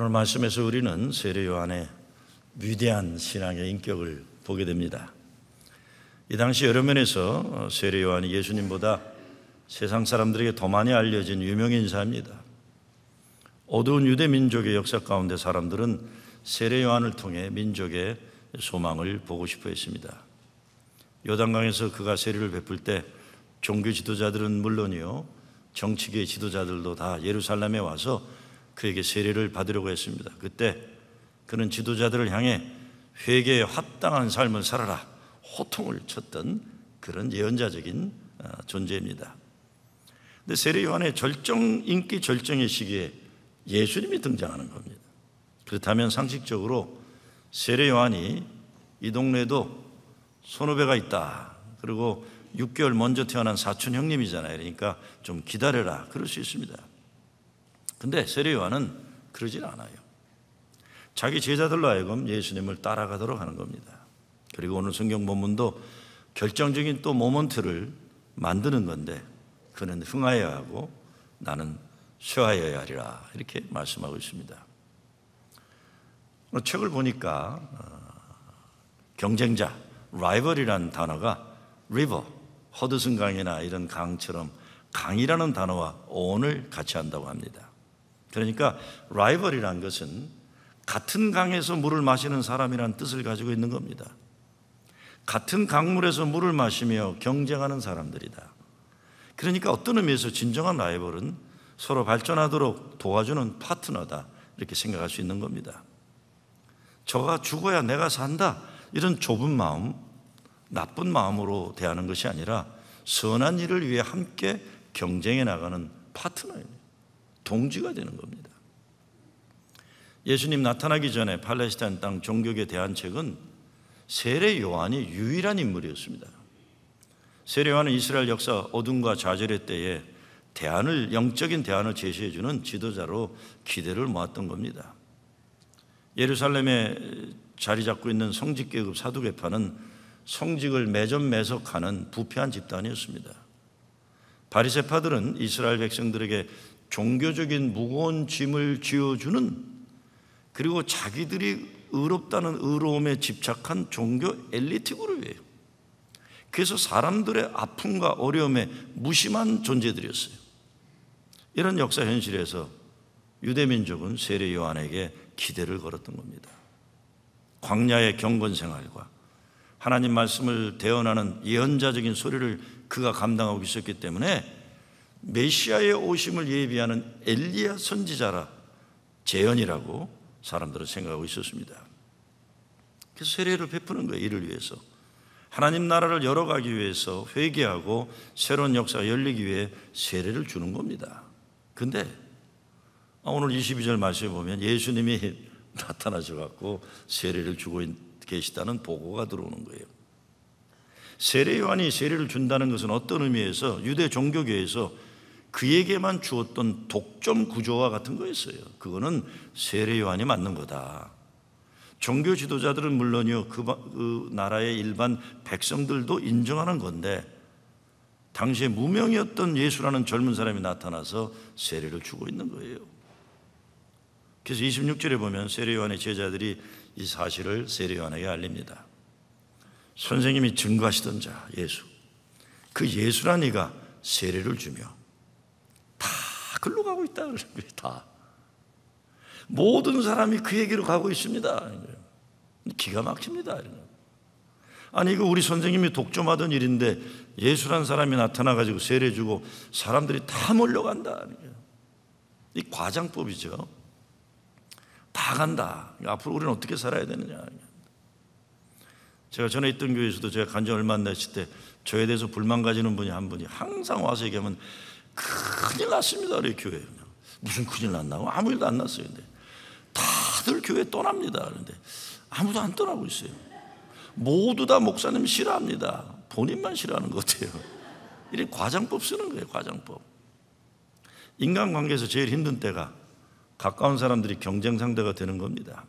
오늘 말씀에서 우리는 세례 요한의 위대한 신앙의 인격을 보게 됩니다. 이 당시 여러 면에서 세례 요한이 예수님보다 세상 사람들에게 더 많이 알려진 유명 인사입니다. 어두운 유대 민족의 역사 가운데 사람들은 세례 요한을 통해 민족의 소망을 보고 싶어 했습니다. 요단강에서 그가 세례를 베풀 때 종교 지도자들은 물론이요, 정치계의 지도자들도 다 예루살렘에 와서 그에게 세례를 받으려고 했습니다. 그때 그는 지도자들을 향해 회개에 합당한 삶을 살아라 호통을 쳤던 그런 예언자적인 존재입니다. 근데 세례 요한의 인기 절정의 시기에 예수님이 등장하는 겁니다. 그렇다면 상식적으로 세례 요한이 이 동네에도 선후배가 있다, 그리고 6개월 먼저 태어난 사촌 형님이잖아요. 그러니까 좀 기다려라, 그럴 수 있습니다. 근데 세례 요한은 그러질 않아요. 자기 제자들로 하여금 예수님을 따라가도록 하는 겁니다. 그리고 오늘 성경 본문도 결정적인 또 모먼트를 만드는 건데, 그는 흥하여야 하고 나는 쇠하여야 하리라, 이렇게 말씀하고 있습니다. 책을 보니까 경쟁자, 라이벌이라는 단어가 리버, 허드슨 강이나 이런 강처럼 강이라는 단어와 on을 같이 한다고 합니다. 그러니까 라이벌이라는 것은 같은 강에서 물을 마시는 사람이라는 뜻을 가지고 있는 겁니다. 같은 강물에서 물을 마시며 경쟁하는 사람들이다. 그러니까 어떤 의미에서 진정한 라이벌은 서로 발전하도록 도와주는 파트너다, 이렇게 생각할 수 있는 겁니다. 저가 죽어야 내가 산다, 이런 좁은 마음, 나쁜 마음으로 대하는 것이 아니라 선한 일을 위해 함께 경쟁해 나가는 파트너입니다. 동지가 되는 겁니다. 예수님 나타나기 전에 팔레스타인 땅 종교계 대안책은 세례 요한이 유일한 인물이었습니다. 세례 요한은 이스라엘 역사 어둠과 좌절의 때에 영적인 대안을 제시해주는 지도자로 기대를 모았던 겁니다. 예루살렘에 자리 잡고 있는 성직계급 사두개파는 성직을 매점매석하는 부패한 집단이었습니다. 바리새파들은 이스라엘 백성들에게 종교적인 무거운 짐을 쥐어주는, 그리고 자기들이 의롭다는 의로움에 집착한 종교 엘리트 그룹이에요. 그래서 사람들의 아픔과 어려움에 무심한 존재들이었어요. 이런 역사 현실에서 유대민족은 세례 요한에게 기대를 걸었던 겁니다. 광야의 경건 생활과 하나님 말씀을 대언하는 예언자적인 소리를 그가 감당하고 있었기 때문에 메시아의 오심을 예비하는 엘리야 선지자라, 재현이라고 사람들은 생각하고 있었습니다. 그래서 세례를 베푸는 거예요. 이를 위해서, 하나님 나라를 열어가기 위해서, 회개하고 새로운 역사가 열리기 위해 세례를 주는 겁니다. 근데 오늘 22절 말씀에 보면 예수님이 나타나셔서 세례를 주고 계시다는 보고가 들어오는 거예요. 세례 요한이 세례를 준다는 것은 어떤 의미에서 유대 종교계에서 그에게만 주었던 독점 구조와 같은 거였어요. 그거는 세례 요한이 맞는 거다. 종교 지도자들은 물론이요, 그 나라의 일반 백성들도 인정하는 건데, 당시에 무명이었던 예수라는 젊은 사람이 나타나서 세례를 주고 있는 거예요. 그래서 26절에 보면 세례 요한의 제자들이 이 사실을 세례 요한에게 알립니다. 선생님이 증거하시던 자 예수, 그 예수란 이가 세례를 주며 다 글로 가고 있다. 다 모든 사람이 그에게로 가고 있습니다. 기가 막힙니다. 아니, 이거 우리 선생님이 독점하던 일인데 예수란 사람이 나타나가지고 세례 주고 사람들이 다 몰려간다. 이 과장법이죠. 다 간다. 앞으로 우리는 어떻게 살아야 되느냐. 제가 전에 있던 교회에서도 제가 간지 얼마 안 됐을 때 저에 대해서 불만 가지는 분이 한 분이 항상 와서 얘기하면 큰일 났습니다. 우리 교회. 무슨 큰일 났나고? 아무 일도 안 났어요. 근데 다들 교회 떠납니다. 그런데 아무도 안 떠나고 있어요. 모두 다 목사님 싫어합니다. 본인만 싫어하는 것 같아요. 이런 과장법 쓰는 거예요. 과장법. 인간관계에서 제일 힘든 때가 가까운 사람들이 경쟁 상대가 되는 겁니다.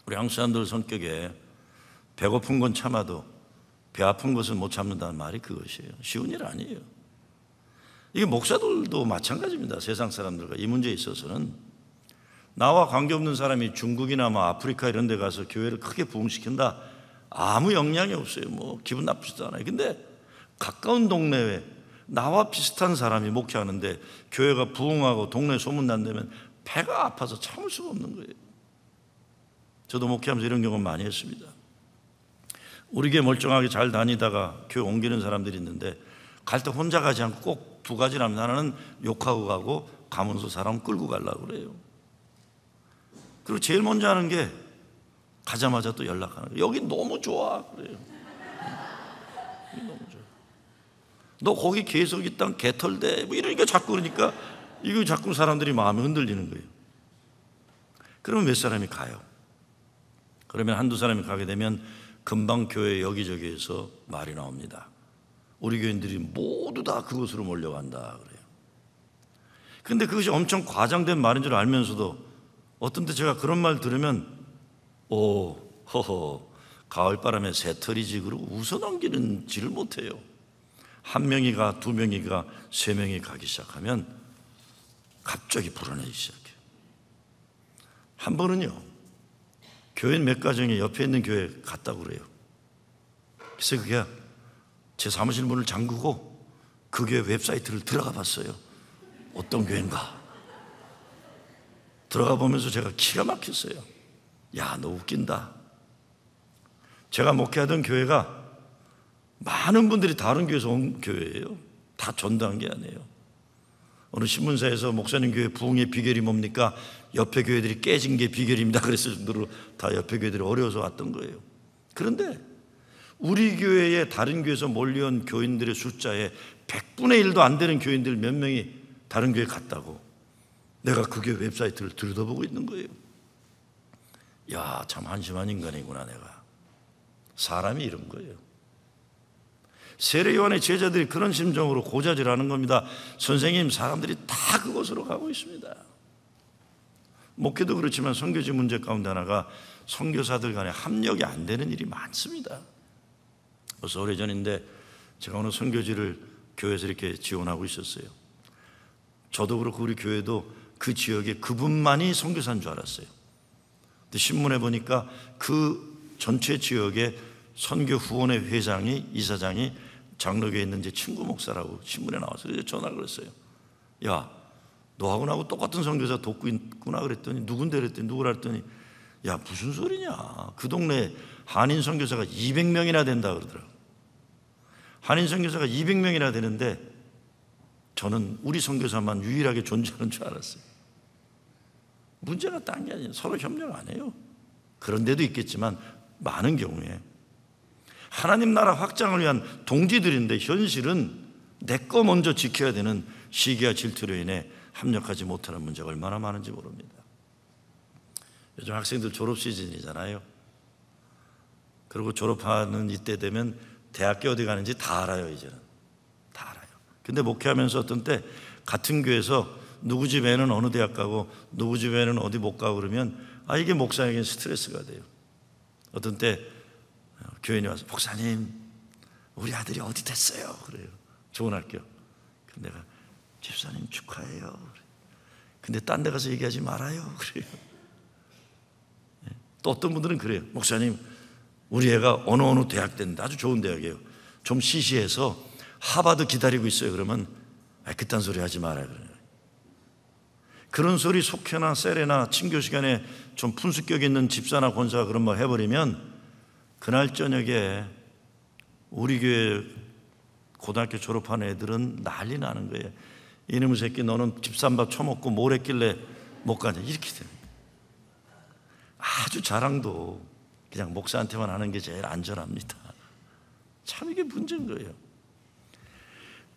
우리 한국 사람들 성격에 배고픈 건 참아도 배 아픈 것은 못 참는다는 말이 그것이에요. 쉬운 일 아니에요. 이게 목사들도 마찬가지입니다. 세상 사람들과 이 문제에 있어서는 나와 관계없는 사람이 중국이나 뭐 아프리카 이런 데 가서 교회를 크게 부흥시킨다, 아무 영향이 없어요. 뭐 기분 나쁘지도 않아요. 근데 가까운 동네에 나와 비슷한 사람이 목회하는데 교회가 부흥하고 동네 소문난다면 배가 아파서 참을 수가 없는 거예요. 저도 목회하면서 이런 경험 많이 했습니다. 우리 교회 멀쩡하게 잘 다니다가 교회 옮기는 사람들이 있는데 갈 때 혼자 가지 않고 꼭 두 가지라면, 하나는 욕하고 가고 가면서 사람 끌고 가려고 그래요. 그리고 제일 먼저 하는 게 가자마자 또 연락하는 거예요. 여기 너무 좋아 그래요. 여기 너무 좋아. 너 거기 계속 있다 개털대 뭐 이러니까 자꾸, 그러니까 이거 자꾸 사람들이 마음이 흔들리는 거예요. 그러면 몇 사람이 가요. 그러면 한두 사람이 가게 되면 금방 교회 여기저기에서 말이 나옵니다. 우리 교인들이 모두 다 그곳으로 몰려간다 그래요. 그런데 그것이 엄청 과장된 말인 줄 알면서도 어떤 때 제가 그런 말 들으면 오, 허허, 가을바람에 새털이지 그러고 웃어넘기는 지를 못해요. 한 명이 가, 두 명이 가, 세 명이 가기 시작하면 갑자기 불안해지기 시작해요. 한 번은요, 교인 몇 가정이 옆에 있는 교회에 갔다고 그래요. 그래서 그게 제 사무실 문을 잠그고 그 교회 웹사이트를 들어가 봤어요. 어떤 교회인가 들어가 보면서 제가 기가 막혔어요. 야, 너 웃긴다. 제가 목회하던 교회가 많은 분들이 다른 교회에서 온 교회예요. 다 전도한 게 아니에요. 어느 신문사에서 목사님 교회 부흥의 비결이 뭡니까? 옆에 교회들이 깨진 게 비결입니다. 그랬을 정도로 다 옆에 교회들이 어려워서 왔던 거예요. 그런데 우리 교회에 다른 교회에서 몰려온 교인들의 숫자에 100분의 1도 안 되는 교인들 몇 명이 다른 교회에 갔다고 내가 그 교회 웹사이트를 들여다보고 있는 거예요. 야, 참 한심한 인간이구나 내가. 사람이 이런 거예요. 세례 요한의 제자들이 그런 심정으로 고자질하는 겁니다. 선생님, 사람들이 다 그곳으로 가고 있습니다. 목회도 그렇지만 선교지 문제 가운데 하나가 선교사들 간에 합력이 안 되는 일이 많습니다. 벌써 오래전인데 제가 어느 선교지를 교회에서 이렇게 지원하고 있었어요. 저도 그렇고 우리 교회도 그 지역에 그분만이 선교사인 줄 알았어요. 근데 신문에 보니까 그 전체 지역에 선교후원회 회장이, 이사장이 장로교에 있는 제 친구 목사라고 신문에 나와서 전화를 했어요. 야, 너하고 나하고 똑같은 선교사 돕고 있구나 그랬더니 누군데 그랬더니 누구라 했더니 야, 무슨 소리냐. 그 동네에 한인 선교사가 200명이나 된다 그러더라고요. 한인 선교사가 200명이나 되는데 저는 우리 선교사만 유일하게 존재하는 줄 알았어요. 문제가 딴 게 아니에요. 서로 협력 안 해요. 그런 데도 있겠지만 많은 경우에 하나님 나라 확장을 위한 동지들인데 현실은 내 거 먼저 지켜야 되는 시기와 질투로 인해 합력하지 못하는 문제가 얼마나 많은지 모릅니다. 요즘 학생들 졸업 시즌이잖아요. 그리고 졸업하는 이때 되면 대학교 어디 가는지 다 알아요. 이제는 다 알아요. 근데 목회하면서 어떤 때 같은 교회에서 누구 집 애는 어느 대학 가고 누구 집 애는 어디 못 가고 그러면 이게 목사에게는 스트레스가 돼요. 어떤 때 교인이 와서 목사님, 우리 아들이 어디 됐어요? 그래요. 좋은 학교. 근데 내가 집사님 축하해요. 근데 딴 데 가서 얘기하지 말아요. 그래요. 또 어떤 분들은 그래요. 목사님, 우리 애가 어느 대학 됐는데 아주 좋은 대학이에요. 좀 시시해서 하버드 기다리고 있어요. 그러면 그딴 소리 하지 말아요. 그런 소리 속회나 세례나 친교 시간에 좀 분수격 있는 집사나 권사가 그런 말 해버리면 그날 저녁에 우리 교회 고등학교 졸업한 애들은 난리 나는 거예요. 이놈의 새끼 너는 집산밥 처먹고 뭘 했길래 못 가냐 이렇게 됩니다. 아주 자랑도 그냥 목사한테만 하는 게 제일 안전합니다. 참 이게 문제인 거예요.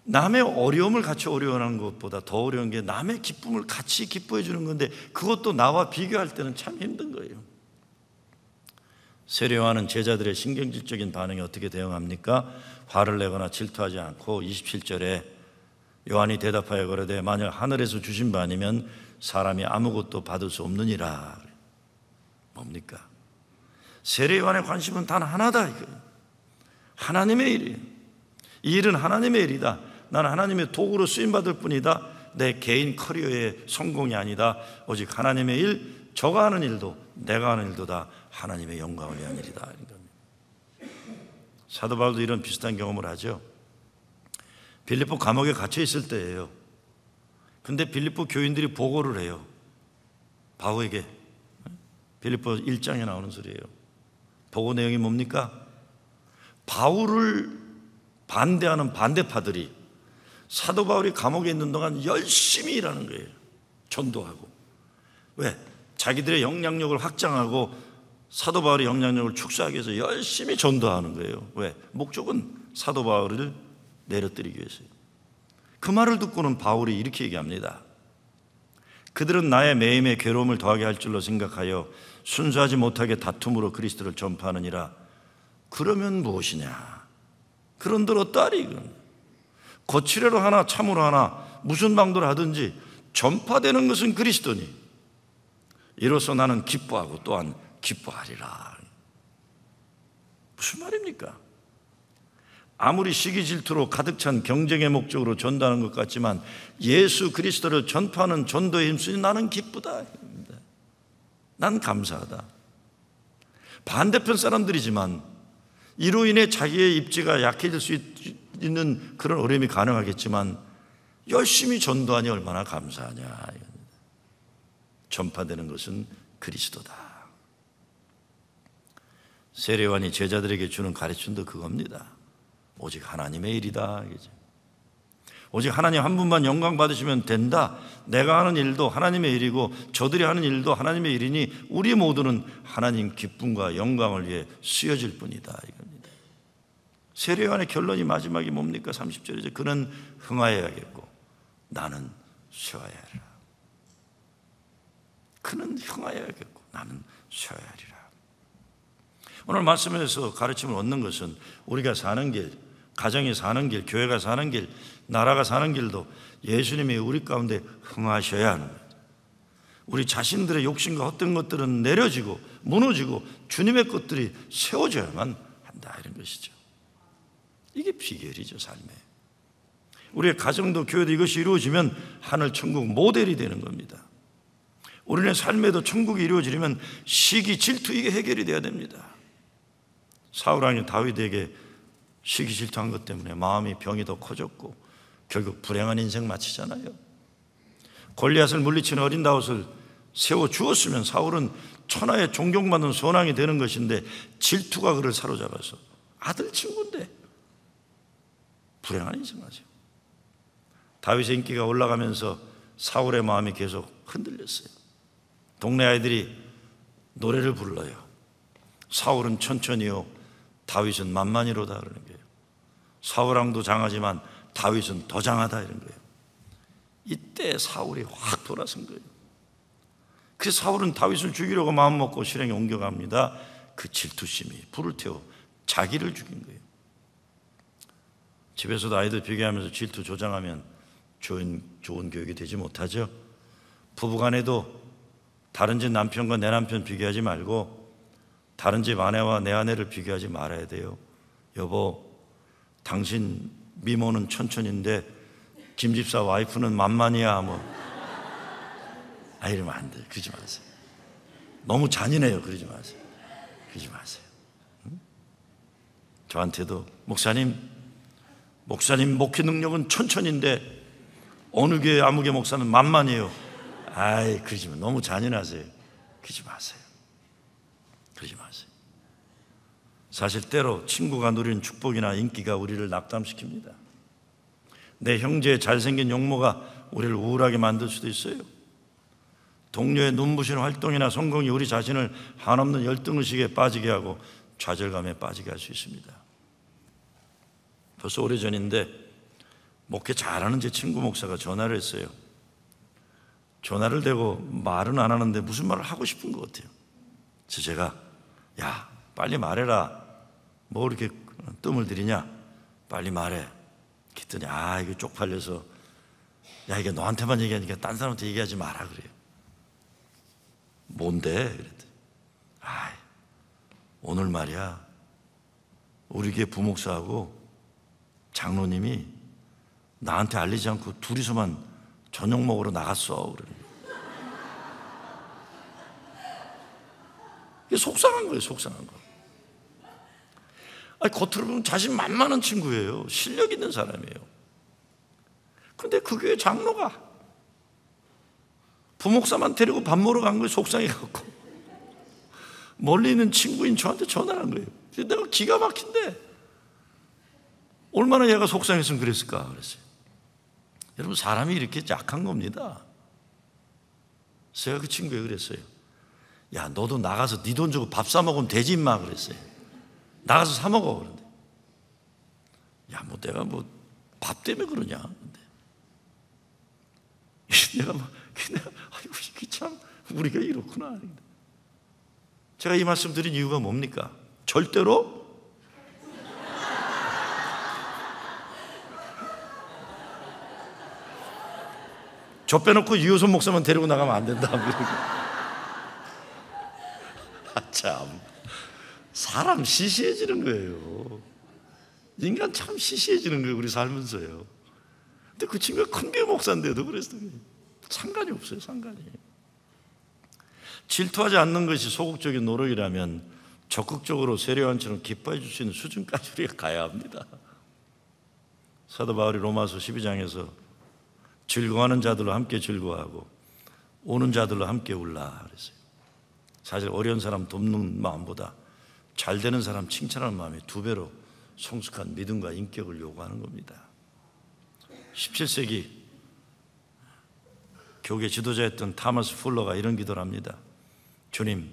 남의 어려움을 같이 어려워하는 것보다 더 어려운 게 남의 기쁨을 같이 기뻐해 주는 건데 그것도 나와 비교할 때는 참 힘든 거예요. 세례 요한은 제자들의 신경질적인 반응에 어떻게 대응합니까? 화를 내거나 질투하지 않고 27절에 요한이 대답하여 가로되 만약 하늘에서 주신 바 아니면 사람이 아무것도 받을 수 없느니라. 뭡니까? 세례 요한의 관심은 단 하나다 이거예요. 하나님의 일이에요. 이 일은 하나님의 일이다. 나는 하나님의 도구로 쓰임받을 뿐이다. 내 개인 커리어의 성공이 아니다. 오직 하나님의 일, 저가 하는 일도 내가 하는 일도 다 하나님의 영광을 위한 일이다. 사도 바울도 이런 비슷한 경험을 하죠. 빌립보 감옥에 갇혀 있을 때예요. 근데 빌립보 교인들이 보고를 해요. 바울에게. 빌립보 1장에 나오는 소리예요. 보고 내용이 뭡니까? 바울을 반대하는 반대파들이 사도 바울이 감옥에 있는 동안 열심히 일하는 거예요. 전도하고. 왜? 자기들의 영향력을 확장하고 사도 바울의 영향력을 축소하기 위해서 열심히 전도하는 거예요. 왜? 목적은 사도 바울을 내려뜨리기 위해서요. 그 말을 듣고는 바울이 이렇게 얘기합니다. 그들은 나의 매임에 괴로움을 더하게 할 줄로 생각하여 순수하지 못하게 다툼으로 그리스도를 전파하느니라. 그러면 무엇이냐? 그런들 어떠하리? 거칠애로 하나 참으로 하나 무슨 방도를 하든지 전파되는 것은 그리스도니 이로써 나는 기뻐하고 또한 기뻐하리라. 무슨 말입니까? 아무리 시기 질투로 가득 찬 경쟁의 목적으로 전도하는 것 같지만 예수 그리스도를 전파하는 전도에 힘쓰니 나는 기쁘다. 난 감사하다. 반대편 사람들이지만 이로 인해 자기의 입지가 약해질 수 있는 그런 어려움이 가능하겠지만 열심히 전도하니 얼마나 감사하냐. 전파되는 것은 그리스도다. 세례요한이 제자들에게 주는 가르침도 그겁니다. 오직 하나님의 일이다. 오직 하나님 한 분만 영광 받으시면 된다. 내가 하는 일도 하나님의 일이고 저들이 하는 일도 하나님의 일이니 우리 모두는 하나님 기쁨과 영광을 위해 쓰여질 뿐이다. 이겁니다. 세례요한의 결론이 마지막이 뭡니까? 30절이죠. 그는 흥하여야겠고 나는 쇠하여야 하리라. 그는 흥하여야겠고 나는 쇠하여야 하리라. 오늘 말씀에서 가르침을 얻는 것은 우리가 사는 길, 가정이 사는 길, 교회가 사는 길, 나라가 사는 길도 예수님이 우리 가운데 흥하셔야 하는 거예요. 우리 자신들의 욕심과 헛된 것들은 내려지고 무너지고 주님의 것들이 세워져야만 한다, 이런 것이죠. 이게 비결이죠, 삶에. 우리의 가정도 교회도 이것이 이루어지면 하늘 천국 모델이 되는 겁니다. 우리의 삶에도 천국이 이루어지려면 시기, 질투, 이게 해결이 돼야 됩니다. 사울 왕이 다윗에게 시기 질투한 것 때문에 마음이 병이 더 커졌고 결국 불행한 인생 마치잖아요. 골리앗을 물리치는 어린 다윗을 세워주었으면 사울은 천하의 존경받는 선왕이 되는 것인데 질투가 그를 사로잡아서 아들 친구인데 불행한 인생 하죠. 다윗의 인기가 올라가면서 사울의 마음이 계속 흔들렸어요. 동네 아이들이 노래를 불러요. 사울은 천천히요, 다윗은 만만히로다, 그러는 거예요. 사울왕도 장하지만 다윗은 더 장하다, 이런 거예요. 이때 사울이 확 돌아선 거예요. 그래서 사울은 다윗을 죽이려고 마음먹고 실행에 옮겨갑니다. 그 질투심이 불을 태워 자기를 죽인 거예요. 집에서도 아이들 비교하면서 질투 조장하면 좋은 교육이 되지 못하죠. 부부간에도 다른 집 남편과 내 남편 비교하지 말고 다른 집 아내와 내 아내를 비교하지 말아야 돼요. 여보, 당신 미모는 천천인데 김 집사 와이프는 만만이야. 이러면 안 돼요. 그러지 마세요. 너무 잔인해요. 그러지 마세요. 그러지 마세요. 저한테도 목사님 목회 능력은 천천인데 어느 교회 아무개 목사는 만만이에요. 그러지 마. 너무 잔인하세요. 그러지 마세요. 그러지 마세요. 사실 때로 친구가 누리는 축복이나 인기가 우리를 낙담시킵니다. 내 형제의 잘생긴 용모가 우리를 우울하게 만들 수도 있어요. 동료의 눈부신 활동이나 성공이 우리 자신을 한없는 열등의식에 빠지게 하고 좌절감에 빠지게 할 수 있습니다. 벌써 오래전인데 목회 잘하는 제 친구 목사가 전화를 했어요. 전화를 대고 말은 안 하는데 무슨 말을 하고 싶은 것 같아요. 그래서 제가 야, 빨리 말해라. 뭐 이렇게 뜸을 들이냐? 빨리 말해. 그랬더니 이거 쪽팔려서 야, 이게 너한테만 얘기하니까 딴 사람한테 얘기하지 마라 그래요. 뭔데? 그랬더니 오늘 말이야, 우리 교회 부목사하고 장로님이 나한테 알리지 않고 둘이서만 저녁 먹으러 나갔어. 그러는 거예요. 이게 속상한 거예요, 속상한 거. 아니, 겉으로 보면 자신만만한 친구예요. 실력 있는 사람이에요. 근데 그 교회 장로가 부목사만 데리고 밥 먹으러 간 거예요. 속상해갖고 멀리 있는 친구인 저한테 전화를 한 거예요. 내가 기가 막힌데 얼마나 얘가 속상했으면 그랬을까 그랬어요. 여러분, 사람이 이렇게 약한 겁니다. 제가 그 친구에 그랬어요. 야, 너도 나가서 네 돈 주고 밥 사 먹으면 되지 임마 그랬어요. 나가서 사 먹어. 그런데 야, 뭐 내가 뭐 밥 때문에 그러냐. 근데 내가 막 그냥 아이고, 이게 참 우리가 이렇구나. 제가 이 말씀 드린 이유가 뭡니까? 절대로 저 빼놓고 유효선 목사만 데리고 나가면 안 된다. 참, 사람 시시해지는 거예요. 인간 참 시시해지는 거예요, 우리 살면서요. 근데 그 친구가 큰 교회 목사인데도 그랬어요. 상관이 없어요, 상관이. 질투하지 않는 것이 소극적인 노력이라면 적극적으로 세례요한처럼 기뻐해 줄 수 있는 수준까지 우리가 가야 합니다. 사도 바울이 로마서 12장에서 즐거워하는 자들로 함께 즐거워하고 우는 자들로 함께 울라 그랬어요. 사실 어려운 사람 돕는 마음보다 잘 되는 사람 칭찬하는 마음이 두 배로 성숙한 믿음과 인격을 요구하는 겁니다. 17세기 교계 지도자였던 타마스 풀러가 이런 기도를 합니다. 주님,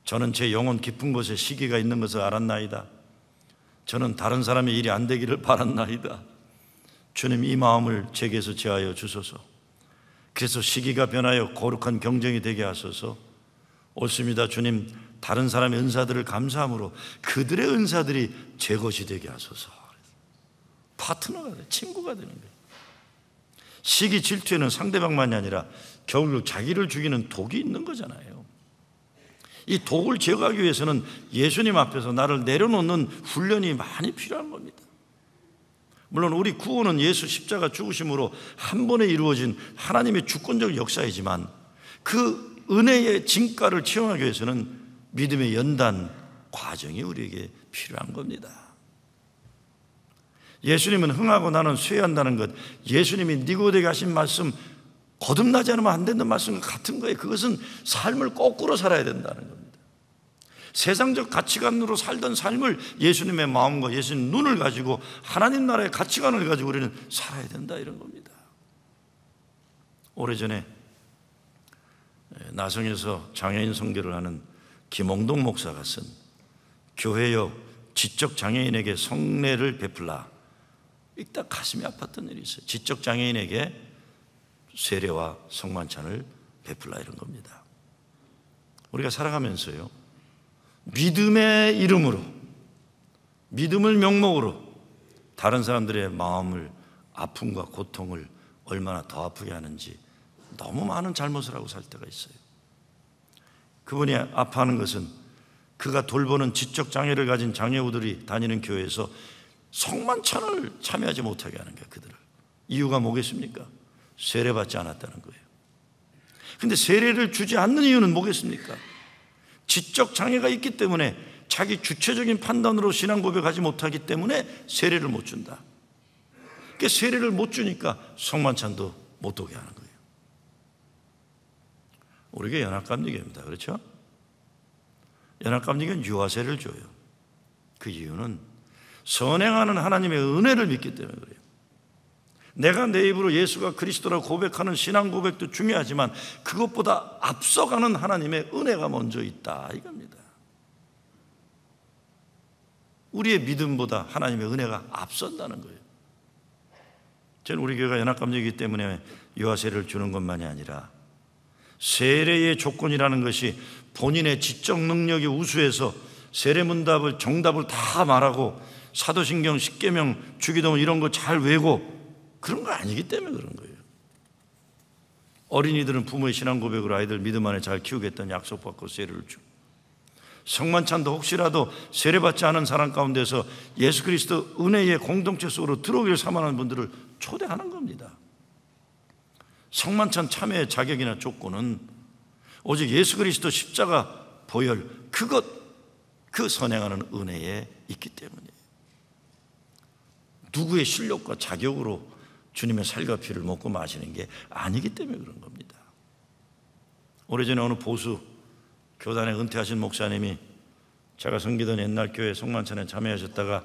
저는 제 영혼 깊은 곳에 시기가 있는 것을 알았나이다. 저는 다른 사람의 일이 안 되기를 바랐나이다. 주님, 이 마음을 제게서 제하여 주소서. 그래서 시기가 변하여 거룩한 경쟁이 되게 하소서. 옳습니다, 주님. 다른 사람의 은사들을 감사함으로 그들의 은사들이 제 것이 되게 하소서. 파트너가 돼, 친구가 되는 거예요. 시기 질투에는 상대방만이 아니라 결국 자기를 죽이는 독이 있는 거잖아요. 이 독을 제거하기 위해서는 예수님 앞에서 나를 내려놓는 훈련이 많이 필요한 겁니다. 물론 우리 구원은 예수 십자가 죽으심으로 한 번에 이루어진 하나님의 주권적 역사이지만 그 은혜의 진가를 체험하기 위해서는 믿음의 연단 과정이 우리에게 필요한 겁니다. 예수님은 흥하고 나는 쇠한다는 것, 예수님이 니고데게 하신 말씀, 거듭나지 않으면 안 된다는 말씀과 같은 거예요. 그것은 삶을 거꾸로 살아야 된다는 겁니다. 세상적 가치관으로 살던 삶을 예수님의 마음과 예수님 눈을 가지고 하나님 나라의 가치관을 가지고 우리는 살아야 된다, 이런 겁니다. 오래전에 나성에서 장애인 선교를 하는 김홍동 목사가 쓴 교회여 지적 장애인에게 성례를 베풀라, 읽다 가슴이 아팠던 일이 있어요. 지적 장애인에게 세례와 성만찬을 베풀라, 이런 겁니다. 우리가 살아가면서요, 믿음의 이름으로, 믿음을 명목으로 다른 사람들의 마음을, 아픔과 고통을 얼마나 더 아프게 하는지 너무 많은 잘못을 하고 살 때가 있어요. 그분이 아파하는 것은 그가 돌보는 지적 장애를 가진 장애우들이 다니는 교회에서 성만찬을 참여하지 못하게 하는 거예요, 그들을. 이유가 뭐겠습니까? 세례받지 않았다는 거예요. 근데 세례를 주지 않는 이유는 뭐겠습니까? 지적 장애가 있기 때문에, 자기 주체적인 판단으로 신앙 고백하지 못하기 때문에 세례를 못 준다. 그러니까 세례를 못 주니까 성만찬도 못 오게 하는 거예요. 우리가 연합감리교입니다. 그렇죠? 연합감리교는 유아세를 줘요. 그 이유는 선행하는 하나님의 은혜를 믿기 때문에 그래요. 내가 내 입으로 예수가 그리스도라고 고백하는 신앙 고백도 중요하지만 그것보다 앞서가는 하나님의 은혜가 먼저 있다, 이겁니다. 우리의 믿음보다 하나님의 은혜가 앞선다는 거예요. 저는 우리 교회가 연합감리이기 때문에 유아세를 주는 것만이 아니라 세례의 조건이라는 것이 본인의 지적 능력이 우수해서 세례문답을, 정답을 다 말하고 사도신경, 십계명, 주기도문 이런 거 잘 외고 그런 거 아니기 때문에 그런 거예요. 어린이들은 부모의 신앙 고백으로 아이들 믿음 안에 잘 키우겠다는 약속받고 세례를 주고, 성만찬도 혹시라도 세례받지 않은 사람 가운데서 예수 그리스도 은혜의 공동체 속으로 들어오기를 사모하는 분들을 초대하는 겁니다. 성만찬 참여의 자격이나 조건은 오직 예수 그리스도 십자가 보혈 그 선행하는 은혜에 있기 때문이에요. 누구의 실력과 자격으로 주님의 살과 피를 먹고 마시는 게 아니기 때문에 그런 겁니다. 오래전에 어느 보수 교단에 은퇴하신 목사님이 제가 섬기던 옛날 교회 성만찬에 참여하셨다가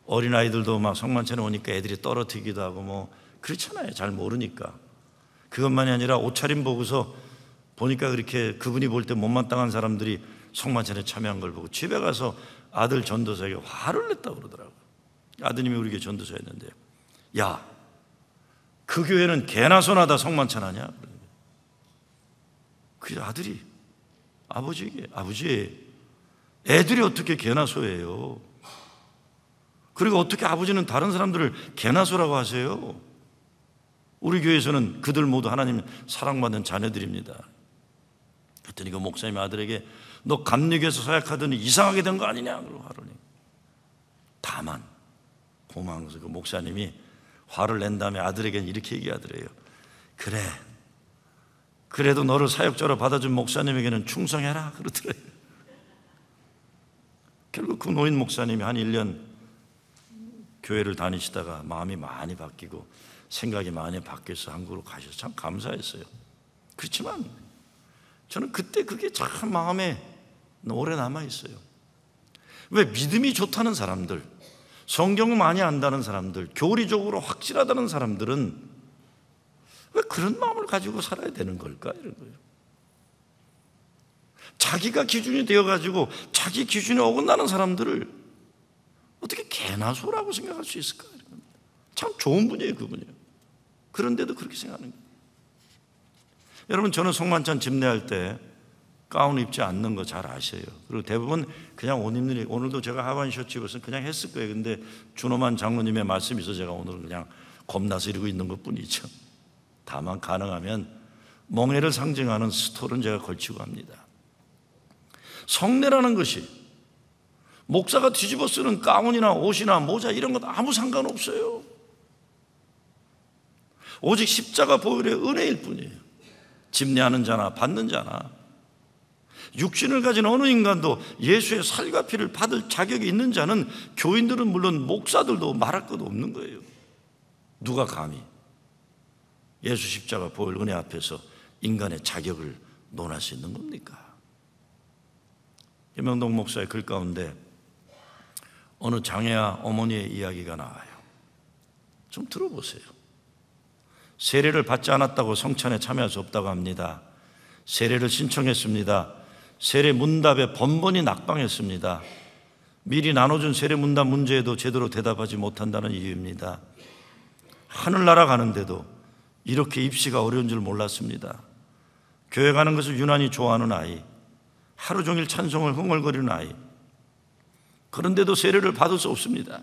어린아이들도 막 성만찬에 오니까 애들이 떨어뜨리기도 하고 뭐 그렇잖아요. 잘 모르니까. 그것만이 아니라 옷차림 보고서 보니까 그렇게 그분이 볼 때 못마땅한 사람들이 성만찬에 참여한 걸 보고 집에 가서 아들 전도사에게 화를 냈다고 그러더라고요. 아드님이 우리 교회 전도사였는데, 야, 그 교회는 개나 소나 다 성만찬 하냐? 그 아들이 아버지에게, 아버지, 애들이 어떻게 개나 소예요? 그리고 어떻게 아버지는 다른 사람들을 개나 소라고 하세요? 우리 교회에서는 그들 모두 하나님 사랑받는 자녀들입니다. 그랬더니 그 목사님 아들에게 너 감리교에서 사역하더니 이상하게 된 거 아니냐? 그러고 화를 내. 다만 고마운 것은 그 목사님이 화를 낸 다음에 아들에게는 이렇게 얘기하더래요. 그래, 그래도 너를 사역자로 받아준 목사님에게는 충성해라 그러더래요. 결국 그 노인 목사님이 한 1년 교회를 다니시다가 마음이 많이 바뀌고 생각이 많이 바뀌어서 한국으로 가셔서 참 감사했어요. 그렇지만 저는 그때 그게 참 마음에 오래 남아있어요. 왜? 믿음이 좋다는 사람들, 성경을 많이 안다는 사람들, 교리적으로 확실하다는 사람들은 왜 그런 마음을 가지고 살아야 되는 걸까? 이런 거예요. 자기가 기준이 되어가지고 자기 기준에 어긋나는 사람들을 어떻게 개나 소라고 생각할 수 있을까? 참 좋은 분이에요, 그분이요. 그런데도 그렇게 생각하는 거예요. 여러분, 저는 성만찬 집례할 때 가운 입지 않는 거 잘 아셔요. 그리고 대부분 그냥 옷 입는, 오늘도 제가 하와이 셔츠 입어서 그냥 했을 거예요. 근데 준호만 장로님의 말씀이 있어서 제가 오늘 그냥 겁나서 이러고 있는 것 뿐이죠. 다만 가능하면 멍에를 상징하는 스톨은 제가 걸치고 합니다. 성례라는 것이 목사가 뒤집어 쓰는 가운이나 옷이나 모자 이런 것 아무 상관없어요. 오직 십자가 보혈의 은혜일 뿐이에요. 집례하는 자나 받는 자나 육신을 가진 어느 인간도 예수의 살과 피를 받을 자격이 있는 자는 교인들은 물론 목사들도 말할 것도 없는 거예요. 누가 감히 예수 십자가 보혈 은혜 앞에서 인간의 자격을 논할 수 있는 겁니까? 김영동 목사의 글 가운데 어느 장애아 어머니의 이야기가 나와요. 좀 들어보세요. 세례를 받지 않았다고 성찬에 참여할 수 없다고 합니다. 세례를 신청했습니다. 세례 문답에 번번이 낙방했습니다. 미리 나눠준 세례 문답 문제에도 제대로 대답하지 못한다는 이유입니다. 하늘나라 가는데도 이렇게 입시가 어려운 줄 몰랐습니다. 교회 가는 것을 유난히 좋아하는 아이, 하루 종일 찬송을 흥얼거리는 아이, 그런데도 세례를 받을 수 없습니다.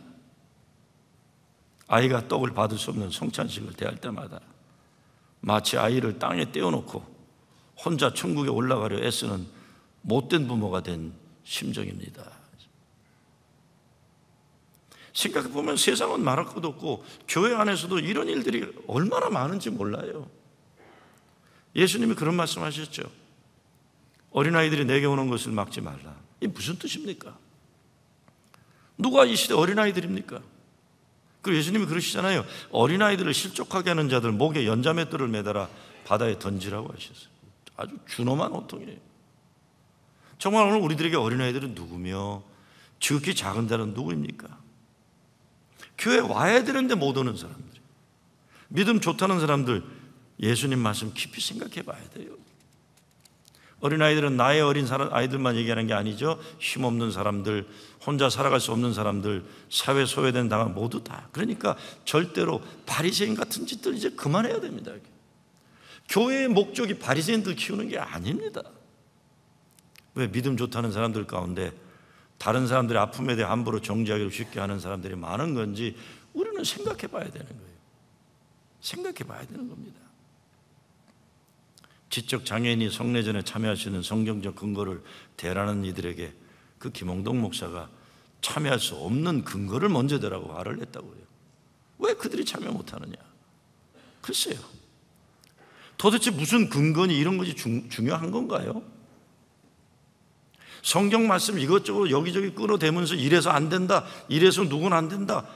아이가 떡을 받을 수 없는 성찬식을 대할 때마다 마치 아이를 땅에 떼어놓고 혼자 천국에 올라가려 애쓰는 못된 부모가 된 심정입니다. 생각해보면 세상은 말할 것도 없고 교회 안에서도 이런 일들이 얼마나 많은지 몰라요. 예수님이 그런 말씀하셨죠. 어린아이들이 내게 오는 것을 막지 말라. 이게 무슨 뜻입니까? 누가 이 시대 어린아이들입니까? 그리고 예수님이 그러시잖아요. 어린아이들을 실족하게 하는 자들 목에 연자맷돌을 매달아 바다에 던지라고 하셨어요. 아주 준엄한 호통이에요. 정말 오늘 우리들에게 어린아이들은 누구며 지극히 작은 자는 누구입니까? 교회 와야 되는데 못 오는 사람들, 믿음 좋다는 사람들, 예수님 말씀 깊이 생각해 봐야 돼요. 어린아이들은 나의 어린 아이들만 얘기하는 게 아니죠. 힘없는 사람들, 혼자 살아갈 수 없는 사람들, 사회 소외된 당한 모두 다. 그러니까 절대로 바리새인 같은 짓들 이제 그만해야 됩니다. 교회의 목적이 바리새인들 키우는 게 아닙니다. 왜? 믿음 좋다는 사람들 가운데 다른 사람들의 아픔에 대해 함부로 정지하기로 쉽게 하는 사람들이 많은 건지 우리는 생각해 봐야 되는 거예요. 생각해 봐야 되는 겁니다. 지적 장애인이 성례전에 참여할 수 있는 성경적 근거를 대라는 이들에게 그 김홍동 목사가 참여할 수 없는 근거를 먼저 대라고 화를 냈다고 해요. 왜 그들이 참여 못하느냐? 글쎄요. 도대체 무슨 근거니 이런 것이 중요한 건가요? 성경 말씀 이것저것 여기저기 끌어대면서 이래서 안 된다, 이래서 누구는 안 된다.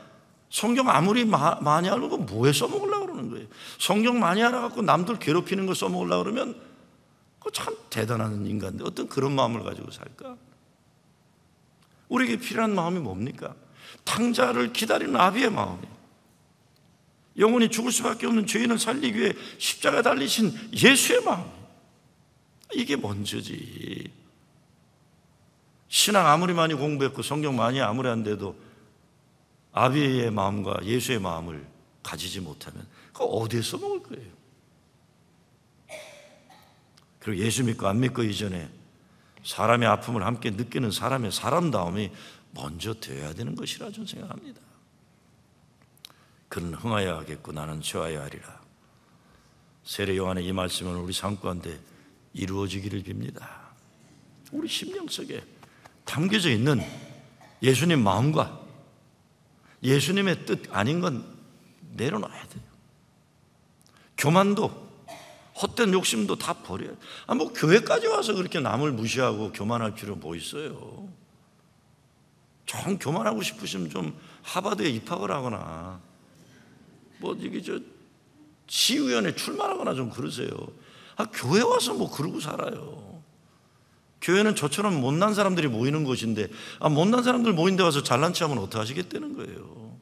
성경 아무리 많이 알고 뭐에 써먹으려고 그러는 거예요? 성경 많이 알아갖고 남들 괴롭히는 거 써먹으려고 그러면 그거 참 대단한 인간인데 어떤 그런 마음을 가지고 살까? 우리에게 필요한 마음이 뭡니까? 탕자를 기다리는 아비의 마음이에요. 영원히 죽을 수밖에 없는 죄인을 살리기 위해 십자가에 달리신 예수의 마음, 이게 먼저지. 신앙 아무리 많이 공부했고 성경 많이 아무리 안 돼도 아비의 마음과 예수의 마음을 가지지 못하면 그거 어디에 써먹을 거예요? 그리고 예수 믿고 안 믿고 이전에 사람의 아픔을 함께 느끼는 사람의 사람다움이 먼저 되어야 되는 것이라 저는 생각합니다. 그는 흥하여 하겠고 나는 취하여 하리라. 세례 요한의 이 말씀은 우리 삶 가운데 이루어지기를 빕니다. 우리 심령 속에 담겨져 있는 예수님 마음과 예수님의 뜻 아닌 건 내려놔야 돼요. 교만도 헛된 욕심도 다 버려야 돼요. 뭐 교회까지 와서 그렇게 남을 무시하고 교만할 필요 뭐 있어요? 좀 교만하고 싶으시면 좀 하버드에 입학을 하거나 뭐 이게 시의원에 출마하거나 좀 그러세요. 교회 와서 뭐 그러고 살아요. 교회는 저처럼 못난 사람들이 모이는 곳인데 못난 사람들 모인 데 와서 잘난 체 하면 어떻게 하시겠다는 거예요?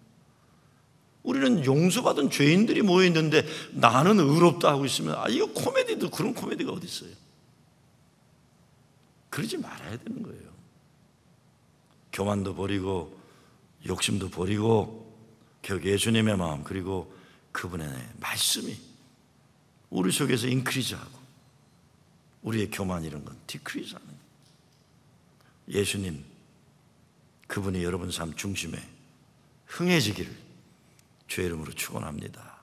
우리는 용서받은 죄인들이 모여 있는데 나는 의롭다 하고 있으면 이거 코미디도 그런 코미디가 어디 있어요? 그러지 말아야 되는 거예요. 교만도 버리고 욕심도 버리고 결국 예수님의 마음 그리고 그분의 말씀이 우리 속에서 인크리즈하고 우리의 교만 이런 건 디크리즈하는 거예요. 예수님 그분이 여러분 삶 중심에 흥해지기를 주의 이름으로 축원합니다.